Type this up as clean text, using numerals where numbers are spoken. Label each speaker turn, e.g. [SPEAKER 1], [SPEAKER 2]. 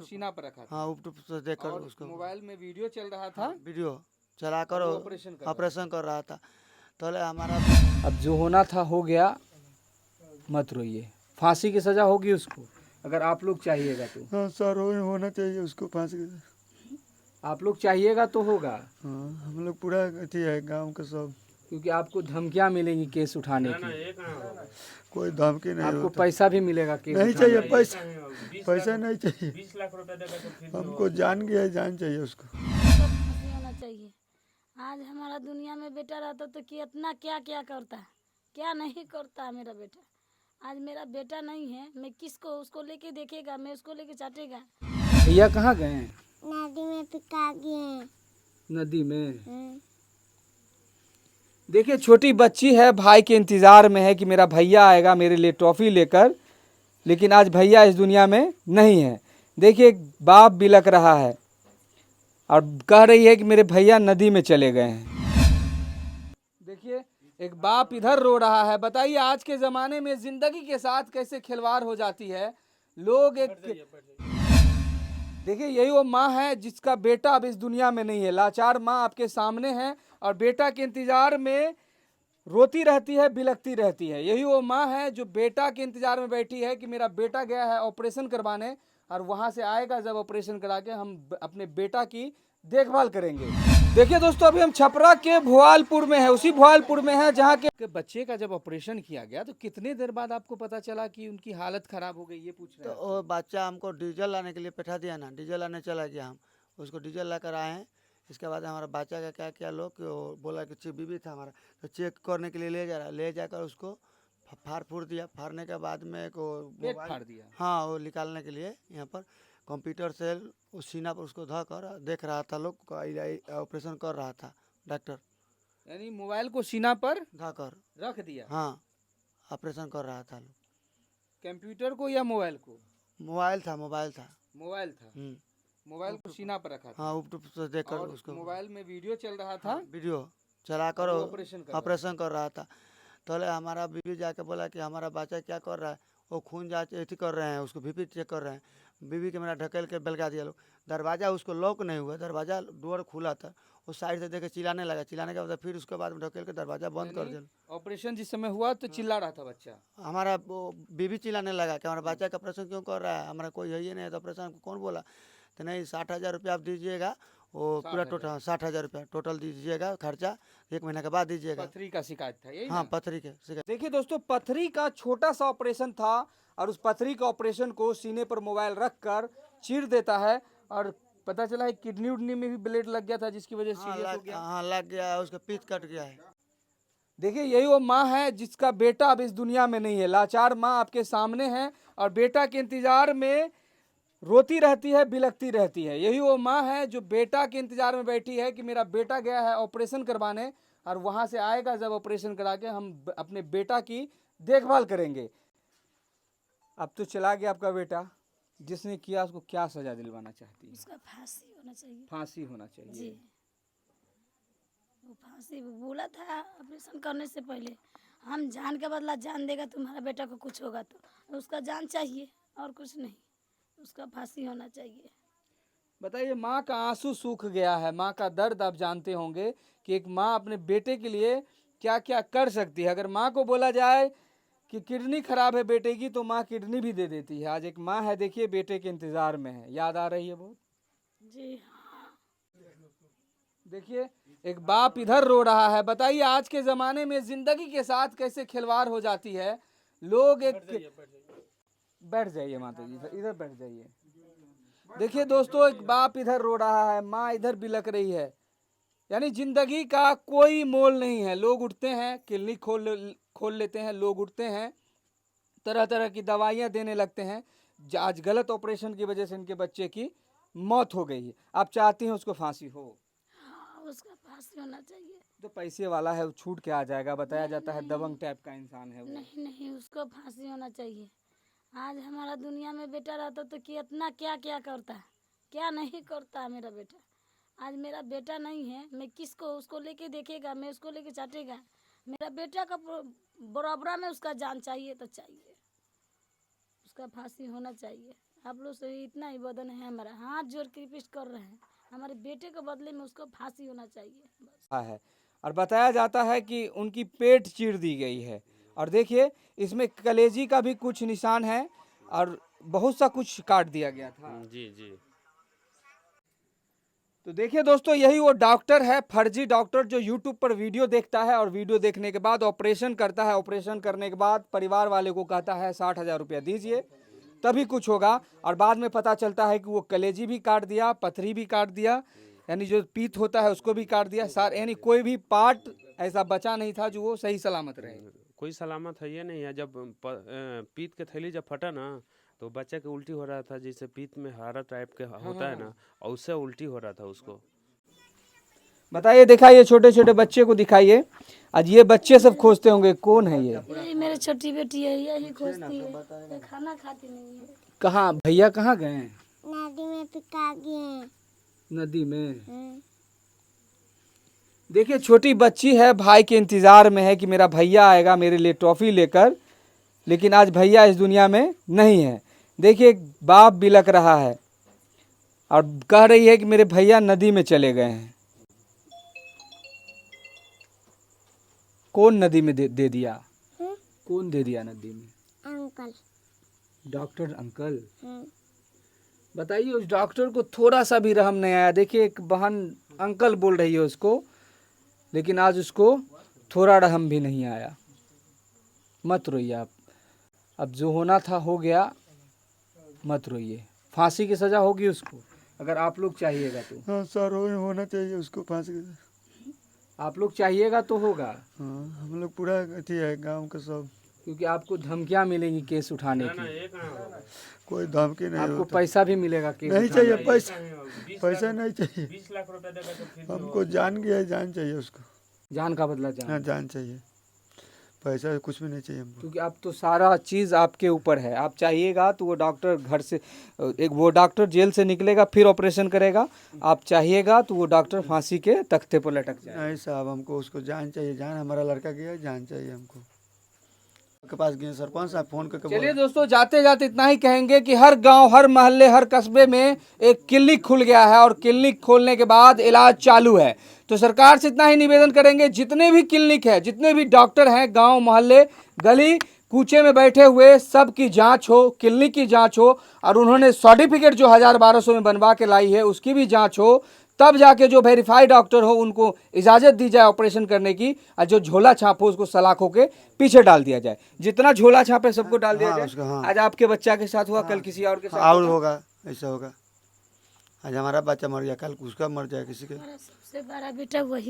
[SPEAKER 1] सीना पर रखा था।
[SPEAKER 2] हाँ यूट्यूब से देख कर
[SPEAKER 1] और
[SPEAKER 2] उसको
[SPEAKER 1] मोबाइल में वीडियो चल रहा था।
[SPEAKER 2] वीडियो चला कर
[SPEAKER 1] वो ऑपरेशन
[SPEAKER 2] कर रहा था। तो हमारा
[SPEAKER 1] अब जो होना था हो गया, मत रोइए। फांसी की सजा होगी उसको, अगर आप लोग चाहिएगा तो।
[SPEAKER 2] हाँ सर होना चाहिए उसको फांसी।
[SPEAKER 1] आप लोग चाहिएगा तो होगा,
[SPEAKER 2] हाँ हम लोग पूरा अथी है गांव का सब।
[SPEAKER 1] क्योंकि आपको धमकियां मिलेंगी केस उठाने की।
[SPEAKER 2] कोई धमकी नहीं
[SPEAKER 1] आपको
[SPEAKER 2] होता।
[SPEAKER 1] पैसा भी मिलेगा केस
[SPEAKER 2] नहीं
[SPEAKER 1] उठाने
[SPEAKER 2] चाहिए
[SPEAKER 1] की।
[SPEAKER 2] पैसा नहीं चाहिए।
[SPEAKER 3] 20 लाख रुपए देगा तो फिर
[SPEAKER 2] हमको जान गया है, जान चाहिए उसको।
[SPEAKER 4] फांसी होना चाहिए। आज हमारा दुनिया में बेटा रहता तो कितना क्या क्या करता, क्या नहीं करता मेरा बेटा। आज मेरा बेटा नहीं है, मैं किसको उसको लेके देखेगा, मैं उसको लेके चाटेगा।
[SPEAKER 1] भैया कहाँ गए हैं?
[SPEAKER 4] नदी में पिका गए।
[SPEAKER 1] नदी में। देखिए छोटी बच्ची है, भाई के इंतजार में है कि मेरा भैया आएगा मेरे लिए टॉफी लेकर, लेकिन आज भैया इस दुनिया में नहीं है। देखिए बाप बिलक रहा है और कह रही है कि मेरे भैया नदी में चले गए हैं। देखिए एक बाप इधर रो रहा है। बताइए आज के ज़माने में ज़िंदगी के साथ कैसे खिलवाड़ हो जाती है। लोग एक देखिए यही वो माँ है जिसका बेटा अब इस दुनिया में नहीं है। लाचार माँ आपके सामने है और बेटा के इंतजार में रोती रहती है, बिलखती रहती है। यही वो माँ है जो बेटा के इंतजार में बैठी है कि मेरा बेटा गया है ऑपरेशन करवाने और वहां से आएगा जब ऑपरेशन करा के हम अपने बेटा की देखभाल करेंगे। देखिए दोस्तों अभी हम छपरा के भोआलपुर में है, उसी भोआलपुर में है जहाँ के बच्चे का जब ऑपरेशन किया गया तो कितने देर बाद आपको पता चला कि उनकी हालत खराब हो गई, ये पूछ रहे
[SPEAKER 2] तो
[SPEAKER 1] हैं।
[SPEAKER 2] वो बच्चा हमको डीजल लाने के लिए बैठा दिया ना, डीजल लाने चला गया। हम उसको डीजल ला कर आए हैं। इसके बाद हमारा बच्चा का क्या किया लोग कि वो बोला कि बीबी था हमारा, तो चेक करने के लिए ले जा रहा, ले जाकर उसको फाड़ फूड़ दिया। फाड़ने के बाद में को
[SPEAKER 1] पेट फाड़ दिया।
[SPEAKER 2] हाँ वो निकालने के लिए यहाँ पर कंप्यूटर से उस सीना पर उसको धकर देख रहा था लोग, ऑपरेशन कर रहा था डॉक्टर।
[SPEAKER 1] यानी मोबाइल को सीना पर
[SPEAKER 2] धकर
[SPEAKER 1] रख दिया।
[SPEAKER 2] हाँ ऑपरेशन कर रहा था लोग।
[SPEAKER 1] कंप्यूटर को या मोबाइल को?
[SPEAKER 2] मोबाइल था मोबाइल था।
[SPEAKER 1] मोबाइल था। मोबाइल को सीना पर रखा था।
[SPEAKER 2] हाँ यूट्यूब से देख कर
[SPEAKER 1] और
[SPEAKER 2] उसको
[SPEAKER 1] मोबाइल में वीडियो चल रहा था।
[SPEAKER 2] वीडियो चला कर
[SPEAKER 1] वो ऑपरेशन
[SPEAKER 2] कर रहा था। तो हमारा बीबी जाके बोला कि हमारा बच्चा क्या कर रहा है, वो खून जांच एथी कर रहे हैं, उसको बीपी चेक कर रहे हैं। बीबी के मेरा ढकेल के बेलगा दिया लोग। दरवाज़ा उसको लॉक नहीं हुआ, दरवाज़ा डोर खुला था। वो साइड से देखे चिल्लाने लगा, चिल्लाने के बाद फिर उसके बाद में ढकेल के दरवाज़ा बंद कर दिया।
[SPEAKER 1] ऑपरेशन जिस समय हुआ तो चिल्ला रहा था बच्चा।
[SPEAKER 2] हमारा वो बीबी चिल्लाने लगा कि हमारा बच्चा का ऑपरेशन क्यों कर रहा है, हमारा कोई है ही नहीं है तो ऑपरेशन को कौन बोला। तो नहीं 60,000 रुपया आप दीजिएगा, वो पूरा टोटल 60,000 रुपया टोटल दीजिएगा खर्चा, 1 महीने के बाद दीजिएगा।
[SPEAKER 1] पथरी का शिकायत था यही
[SPEAKER 2] हाँ
[SPEAKER 1] ना?
[SPEAKER 2] पथरी के शिकायत।
[SPEAKER 1] देखिए दोस्तों पथरी का छोटा सा ऑपरेशन था और उस पथरी का ऑपरेशन को सीने पर मोबाइल रख कर चीर देता है और पता चला है किडनी उडनी में भी ब्लेड लग गया था जिसकी वजह से सीरियस हो गया।
[SPEAKER 2] हाँ लग गया है, उसका पीठ कट गया है।
[SPEAKER 1] देखिए यही वो माँ है जिसका बेटा अब इस दुनिया में नहीं है। लाचार माँ आपके सामने है और बेटा के इंतजार में रोती रहती है, बिलखती रहती है। यही वो माँ है जो बेटा के इंतजार में बैठी है कि मेरा बेटा गया है ऑपरेशन करवाने और वहां से आएगा जब ऑपरेशन करा के हम अपने बेटा की देखभाल करेंगे। अब तो चला गया आपका बेटा, जिसने किया उसको क्या सजा दिलवाना चाहती है?
[SPEAKER 4] उसका फांसी होना चाहिए।
[SPEAKER 1] फांसी होना चाहिए
[SPEAKER 4] जी, वो फांसी बोला था ऑपरेशन करने से पहले, हम जान के बदला जान देगा, तुम्हारा बेटा को कुछ होगा तो उसका जान चाहिए और कुछ नहीं, उसका फांसी होना चाहिए।
[SPEAKER 1] बताइए माँ का आंसू सूख गया है, माँ का दर्द आप जानते होंगे कि एक माँ अपने बेटे के लिए क्या क्या कर सकती है। अगर माँ को बोला जाए कि किडनी खराब है बेटे की तो माँ किडनी भी दे देती है। आज एक माँ है देखिए बेटे के इंतजार में है, याद आ रही है बहुत।
[SPEAKER 4] जी हाँ।
[SPEAKER 1] देखिए एक बाप इधर रो रहा है। बताइए आज के जमाने में जिंदगी के साथ कैसे खिलवाड़ हो जाती है। लोग एक बैठ जाइए माता जी, इधर बैठ जाइए। देखिए दोस्तों एक बाप इधर रो रहा है, माँ इधर बिलक रही है। यानी जिंदगी का कोई मोल नहीं है। लोग उठते हैं क्लिनिक खोल लेते हैं, लोग उठते हैं तरह तरह की दवाइयाँ देने लगते हैं। आज गलत ऑपरेशन की वजह से इनके बच्चे की मौत हो गई है। आप चाहती हैं उसको फांसी हो?
[SPEAKER 4] हाँ उसका फांसी होना चाहिए।
[SPEAKER 1] तो पैसे वाला है वो छूट के आ जाएगा, बताया जाता है दबंग टाइप का इंसान है वो।
[SPEAKER 4] नहीं नहीं, उसको फांसी होना चाहिए। आज हमारा दुनिया में बेटा रहता तो कितना क्या क्या करता, क्या नहीं करता मेरा बेटा। आज मेरा बेटा नहीं है, मैं किसको उसको लेके देखेगा, मैं उसको लेके चाटेगा। मेरा बेटा का बराबरा में उसका जान चाहिए तो चाहिए, उसका फांसी होना चाहिए। आप लोग से इतना ही वदन है हमारा, हाथ जोड़ के रिक्वेस्ट कर रहे हैं, हमारे बेटे के बदले में उसको फांसी होना चाहिए बस।
[SPEAKER 1] है और बताया जाता है कि उनकी पेट चीर दी गई है। और देखिए इसमें कलेजी का भी कुछ निशान है और बहुत सा कुछ काट दिया गया था।
[SPEAKER 3] जी जी।
[SPEAKER 1] तो देखिए दोस्तों, यही वो डॉक्टर है, फर्जी डॉक्टर, जो यूट्यूब पर वीडियो देखता है और वीडियो देखने के बाद ऑपरेशन करता है। ऑपरेशन करने के बाद परिवार वाले को कहता है 60,000 रुपया दीजिए तभी कुछ होगा, और बाद में पता चलता है कि वो कलेजी भी काट दिया, पथरी भी काट दिया, यानी जो पीत होता है उसको भी काट दिया सार, यानी कोई भी पार्ट ऐसा बचा नहीं था जो वो सही सलामत रहे।
[SPEAKER 3] कोई सलामत है ये नहीं है। जब पीत के थैली जब फटा ना तो बच्चे के उल्टी हो रहा था, जैसे पीत में हारा टाइप के होता है ना, और उससे उल्टी हो रहा था उसको।
[SPEAKER 1] बताइए, दिखाइए छोटे छोटे बच्चे को दिखाइए। आज ये बच्चे सब खोजते होंगे कौन है ये।
[SPEAKER 4] यही मेरी छोटी बेटी है, यही खोजती है, ये खाना खाती नहीं है।
[SPEAKER 1] कहाँ भैया कहाँ गए हैं?
[SPEAKER 5] नदी में पिका गए।
[SPEAKER 1] नदी में। देखिए छोटी बच्ची है, भाई के इंतजार में है कि मेरा भैया आएगा मेरे लिए टॉफी लेकर, लेकिन आज भैया इस दुनिया में नहीं है। देखिए बाप बिलक रहा है और कह रही है कि मेरे भैया नदी में चले गए हैं। कौन नदी में दे दिया? कौन दे दिया नदी में?
[SPEAKER 5] अंकल।
[SPEAKER 1] Doctor uncle. बताइए, उस डॉक्टर को थोड़ा सा भी रहम नहीं आया। देखिए एक बहन अंकल बोल रही है उसको, लेकिन आज उसको थोड़ा रहम भी नहीं आया। मत रोइए आप, अब जो होना था हो गया, मत रोइए। फांसी की सज़ा होगी उसको, अगर आप लोग चाहिएगा तो।
[SPEAKER 2] हाँ सर, होना चाहिए उसको फांसी की।
[SPEAKER 1] आप लोग चाहिएगा तो होगा।
[SPEAKER 2] हाँ, हम लोग पूरा अथी है गांव के सब,
[SPEAKER 1] क्योंकि आपको धमकियां मिलेंगी केस उठाने की।
[SPEAKER 2] कोई धमकी नहीं
[SPEAKER 1] आपको
[SPEAKER 2] होता।
[SPEAKER 1] पैसा भी मिलेगा केस
[SPEAKER 2] नहीं
[SPEAKER 1] उठाने
[SPEAKER 2] चाहिए पैसा, पैसा नहीं चाहिए।
[SPEAKER 3] 20 लाख रुपए देगा तो फिर
[SPEAKER 2] हमको जान गया है, जान चाहिए उसको।
[SPEAKER 1] का। जान का बदला जान।
[SPEAKER 2] हाँ जान चाहिए, पैसा कुछ भी नहीं चाहिए हमको।
[SPEAKER 1] क्योंकि अब तो सारा चीज़ आपके ऊपर है। आप चाहिएगा तो वो डॉक्टर घर से, एक वो डॉक्टर जेल से निकलेगा फिर ऑपरेशन करेगा। आप चाहिएगा तो वो डॉक्टर फांसी के तख्ते पर लटक जाए।
[SPEAKER 2] नहीं साहब, हमको उसको जान चाहिए, जान। हमारा लड़का गया, जान चाहिए हमको। के पास गए सरपंच साहब, फोन करके
[SPEAKER 1] चलिए
[SPEAKER 2] बोला।
[SPEAKER 1] दोस्तों, जाते जाते इतना ही कहेंगे कि हर गांव, हर मोहल्ले, हर कस्बे में एक क्लिनिक खुल गया है और क्लिनिक खोलने के बाद इलाज चालू है। तो सरकार से इतना ही निवेदन करेंगे, जितने भी क्लिनिक है, जितने भी डॉक्टर हैं, गांव मोहल्ले गली कूचे में बैठे हुए, सबकी जांच हो, क्लिनिक की जांच हो, और उन्होंने सर्टिफिकेट जो 1000-1200 में बनवा के लाई है उसकी भी जांच हो, तब जाके जो वेरीफाइड डॉक्टर हो उनको इजाज़त दी जाए ऑपरेशन करने की, और जो झोला छाप हो उसको सलाखों के पीछे डाल दिया जाए। जितना झोला छाप है सबको डाल दिया
[SPEAKER 2] हाँ,
[SPEAKER 1] जाए।
[SPEAKER 2] उसका, हाँ।
[SPEAKER 1] आज आपके बच्चा के साथ हुआ, कल किसी और के साथ
[SPEAKER 2] और
[SPEAKER 1] होगा।
[SPEAKER 2] होगा, ऐसा होगा। आज हमारा बच्चा मर गया, कल उसका मर जाए किसी के।
[SPEAKER 4] मेरा सबसे बड़ा बेटा वही